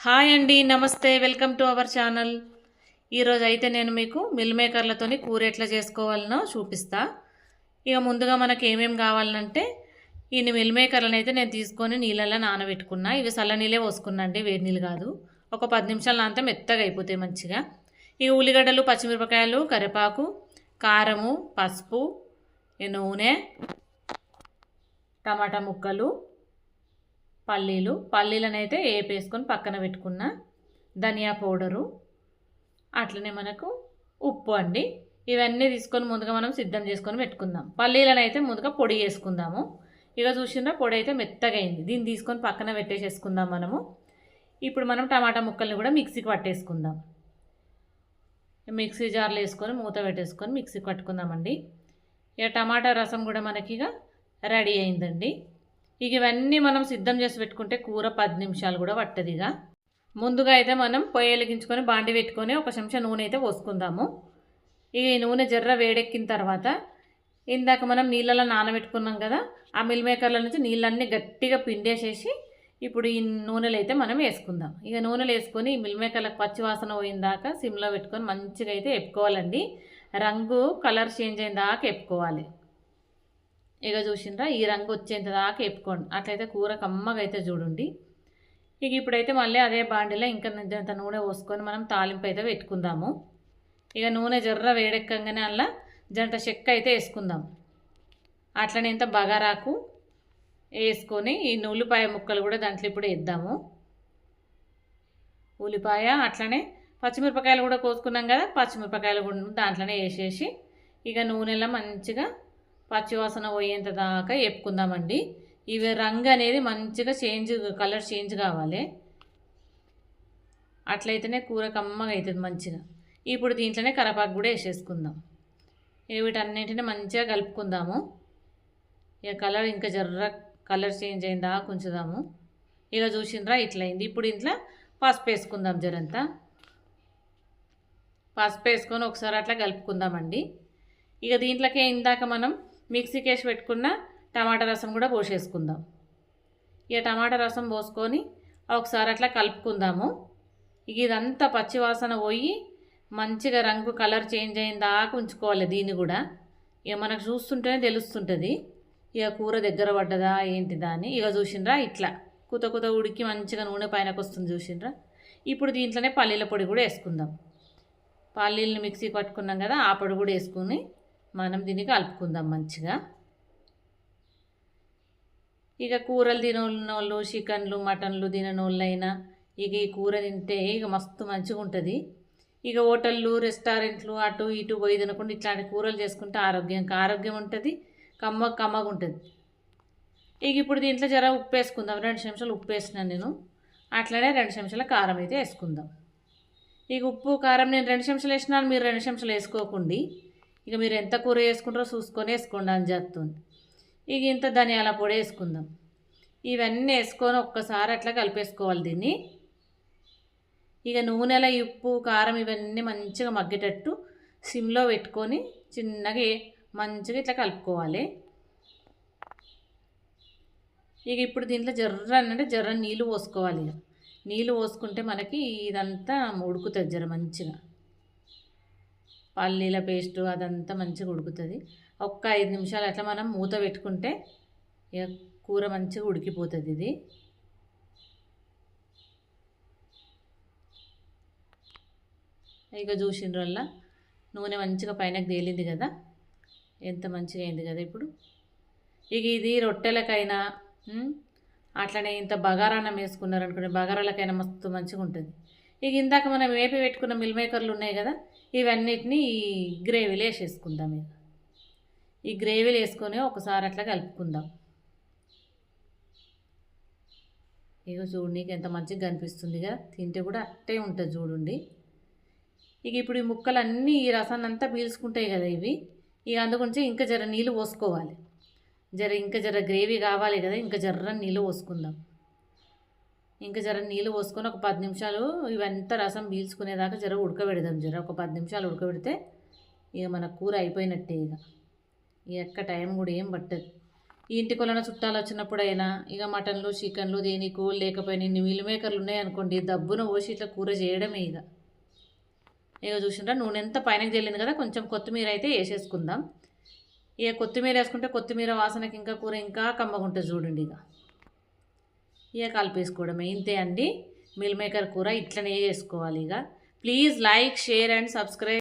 Hi అండి, నమస్తే. Welcome to our channel. ఈరోజు అయితే నేను మీకు మిల్ మేకర్లతోని కూర ఎట్లా చేసుకోవాలనో చూపిస్తా. ఇక ముందుగా మనకి ఏమేమి కావాలంటే ఇన్ని మిల్ మేకర్లను అయితే నేను తీసుకొని నీళ్ళల్లో నానబెట్టుకున్నా. ఇవి చల్ల నీళ్ళే పోసుకున్నా అండి, వేడి నీళ్ళు కాదు. ఒక 10 నిమిషాలు నానితే మెత్తగా అయిపోతాయి మంచిగా. ఈ ఉల్లిగడ్డలు, పచ్చిమిరపకాయలు, కరివేపాకు, కారము, పసుపు, ఈ నూనె, టమాటా ముక్కలు, పల్లీలను అయితే వేపేసుకొని పక్కన పెట్టుకున్న, ధనియా పౌడరు, అట్లనే మనకు ఉప్పు అండి. ఇవన్నీ తీసుకొని ముందుగా మనం సిద్ధం చేసుకొని పెట్టుకుందాం. పల్లీలను అయితే ముందుగా పొడి చేసుకుందాము. ఇక చూసిందా, పొడి అయితే మెత్తగా అయింది. దీన్ని తీసుకొని పక్కన పెట్టేసేసుకుందాం మనము. ఇప్పుడు మనం టమాటా ముక్కల్ని కూడా మిక్సీకి పట్టేసుకుందాం. మిక్సీ జార్లో వేసుకొని మూత పెట్టేసుకొని మిక్సీకి పట్టుకుందామండి. ఇక టమాటా రసం కూడా మనకి ఇక రెడీ అయిందండి. ఇక ఇవన్నీ మనం సిద్ధం చేసి పెట్టుకుంటే కూర 10 నిమిషాలు కూడా పట్టదు. ఇక ముందుగా అయితే మనం పొయ్యి వెలిగించుకొని బాండి పెట్టుకొని ఒక చెంచా నూనె అయితే పోసుకుందాము. ఇక ఈ నూనె జర్ర వేడెక్కిన తర్వాత ఇందాక మనం నీళ్ళలో నానబెట్టుకున్నాం కదా, ఆ మిల్ మేకర్ల నుంచి నీళ్ళన్నీ గట్టిగా పిండేసేసి ఇప్పుడు ఈ నూనెలు అయితే మనం వేసుకుందాం. ఇక నూనెలు వేసుకొని ఈ మిల్ మేకర్లకు పచ్చి వాసన పోయిందాక సిమ్లో పెట్టుకొని మంచిగా అయితే ఎప్పుకోవాలండి. రంగు కలర్ చేంజ్ అయిన దాకా ఎప్పుకోవాలి. ఇక చూసిండ్రా, ఈ రంగు వచ్చేంత దాకా వేపుకోండి. అట్లయితే కూర కమ్మగా అయితే చూడండి. ఇక ఇప్పుడైతే మళ్ళీ అదే బాండిలో ఇంకా ఇంత నూనె పోసుకొని మనం తాలింపు అయితే పెట్టుకుందాము. ఇక నూనె జర్ర వేడెక్కగానే అలా జంట చెక్క అయితే వేసుకుందాం. అట్లనే ఇంత బగారాకు వేసుకొని ఈ ఉల్లిపాయ ముక్కలు కూడా దాంట్లో ఇప్పుడు వేద్దాము. ఉల్లిపాయ అట్లనే పచ్చిమిరపకాయలు కూడా కోసుకున్నాం కదా, పచ్చిమిరపకాయలు కూడా దాంట్లోనే వేసేసి ఇక నూనెలో మంచిగా పచ్చివాసన పోయేంత దాకా వేపుకుందామండి. ఇవి రంగు అనేది మంచిగా కలర్ చేంజ్ కావాలి. అట్లయితేనే కూర కమ్మగా అవుతుంది మంచిగా. ఇప్పుడు దీంట్లోనే కరివేపాకు కూడా వేసేసుకుందాం. వీటన్నింటినీ మంచిగా కలుపుకుందాము. ఇక కలర్ ఇంకా జర్ర కలర్ చేంజ్ అయిందా ఉంచుదాము. ఇక చూసిండ్రా ఇట్లయింది. ఇప్పుడు ఇంట్లో పసుపు వేసుకుందాం. జరంతా పసుపు వేసుకొని ఒకసారి అట్లా కలుపుకుందామండి. ఇక దీంట్లోకే ఇందాక మనం మిక్సీకి వేసి పెట్టుకున్న టమాటా రసం కూడా పోసేసుకుందాం. ఇక టమాటా రసం పోసుకొని ఒకసారి అట్లా కలుపుకుందాము. ఇక ఇదంతా పచ్చివాసన పోయి మంచిగా రంగు కలర్ చేంజ్ అయిన దాకా ఉంచుకోవాలి. దీన్ని కూడా ఇక మనకు చూస్తుంటేనే తెలుస్తుంటుంది ఇక కూర దగ్గర పడ్డదా ఏంటిదా అని. ఇక చూసిండ్రా ఇట్లా కుత ఉడికి మంచిగా నూనె పైనకు వస్తుంది చూసిండ్రా. ఇప్పుడు దీంట్లోనే పల్లీల పొడి కూడా వేసుకుందాం. పల్లీలను మిక్సీ పట్టుకున్నాం కదా, ఆ పొడి కూడా వేసుకుని మనం దీన్ని కలుపుకుందాం మంచిగా. ఇక కూరలు తినోళ్ళు, చికెన్లు, మటన్లు తిననోళ్ళైనా ఇక ఈ కూర తింటే ఇక మస్తు మంచిగా ఉంటుంది. ఇక హోటళ్ళు, రెస్టారెంట్లు అటు ఇటు పోయి తినకుండా ఇట్లాంటి కూరలు చేసుకుంటే ఆరోగ్యం ఉంటుంది, కమ్మగా ఉంటుంది. ఇక ఇప్పుడు దీంట్లో జర ఉప్పు వేసుకుందాం. 2 చెంచాలు ఉప్పు వేసినాను నేను. అట్లనే 2 చెంచాల కారం అయితే వేసుకుందాం. ఇక ఉప్పు కారం నేను 2 చెంచాలు వేసినాను, మీరు 2 చెంచాలు వేసుకోకండి. ఇక మీరు ఎంత కూర వేసుకుంటారో చూసుకొని వేసుకోండి అని చెప్తుంది. ఇక ఇంత ధనియాల పొడి వేసుకుందాం. ఇవన్నీ వేసుకొని ఒక్కసారి అట్లా కలిపేసుకోవాలి దీన్ని. ఇక నూనెల ఉప్పు కారం ఇవన్నీ మంచిగా మగ్గేటట్టు సిమ్లో పెట్టుకొని చిన్నగా మంచిగా ఇట్లా కలుపుకోవాలి. ఇక ఇప్పుడు దీంట్లో జర్ర నీళ్ళు పోసుకోవాలి. నీళ్ళు పోసుకుంటే మనకి ఇదంతా ఉడుకుతుంది జర మంచిగా. పల్లీల పేస్టు అదంతా మంచిగా ఉడుకుతుంది. ఒక్క 5 నిమిషాలు అట్లా మనం మూత పెట్టుకుంటే ఇక కూర మంచిగా ఉడికిపోతుంది. ఇది ఇక చూసిండ్రల్లా నూనె మంచిగా పైనకి తేలింది కదా, ఎంత మంచిగా అయింది కదా. ఇప్పుడు ఇక ఇది రొట్టెలకైనా అట్లనే ఇంత బగారాన్నం వేసుకున్నారనుకోండి, బగారాలకైనా మస్తు మంచిగా ఉంటుంది. ఇక ఇందాక మనం వేపి పెట్టుకున్న మిల్ మేకర్లు ఉన్నాయి కదా, ఇవన్నిటిని ఈ గ్రేవీలో వేసేసుకుందాం. ఈ గ్రేవీలు వేసుకొని ఒకసారి అట్లా కలుపుకుందాం. ఇక చూడండి ఎంత మంచిగా కనిపిస్తుంది కదా, తింటే కూడా అట్టే ఉంటుంది చూడండి. ఇక ఇప్పుడు ఈ ముక్కలు అన్నీ ఈ రసాన్ని అంతా పీల్చుకుంటాయి కదా ఇవి. ఇక అందుగురించి ఇంకా జర నీళ్ళు పోసుకోవాలి. ఇంకా జర గ్రేవీ కావాలి కదా, ఇంకా జర్ర నీళ్ళు పోసుకుందాం. ఇంకా జర నీళ్ళు పోసుకొని ఒక 10 నిమిషాలు ఇవంతా రసం పీల్చుకునేదాకా జర ఉడకబెడదాం. ఒక 10 నిమిషాలు ఉడకబెడితే ఇక మన కూర అయిపోయినట్టే. ఇక ఎక్క టైం కూడా ఏం పట్టదు. ఈ ఇంటికి వలన చుట్టాలు వచ్చినప్పుడైనా ఇక మటన్లు చికెన్లు దేనికో లేకపోయినా ఇన్ని మిల్ మేకర్లు ఉన్నాయనుకోండి, దబ్బున పోసి ఇట్లా కూర చేయడమే. ఇక చూసిండ్రా నూనె ఎంత పైనకి జల్లింది కదా. కొంచెం కొత్తిమీర అయితే వేసేసుకుందాం. ఇక కొత్తిమీర వేసుకుంటే కొత్తిమీర వాసనకి ఇంకా కూర ఇంకా కమ్మగుంటుంది చూడండి. ఇక కలిపేసుకోవడమే, ఇంతే అండి. మిల్ మేకర్ కూర ఇట్లనే చేసుకోవాలి. ఇక please like, share and subscribe.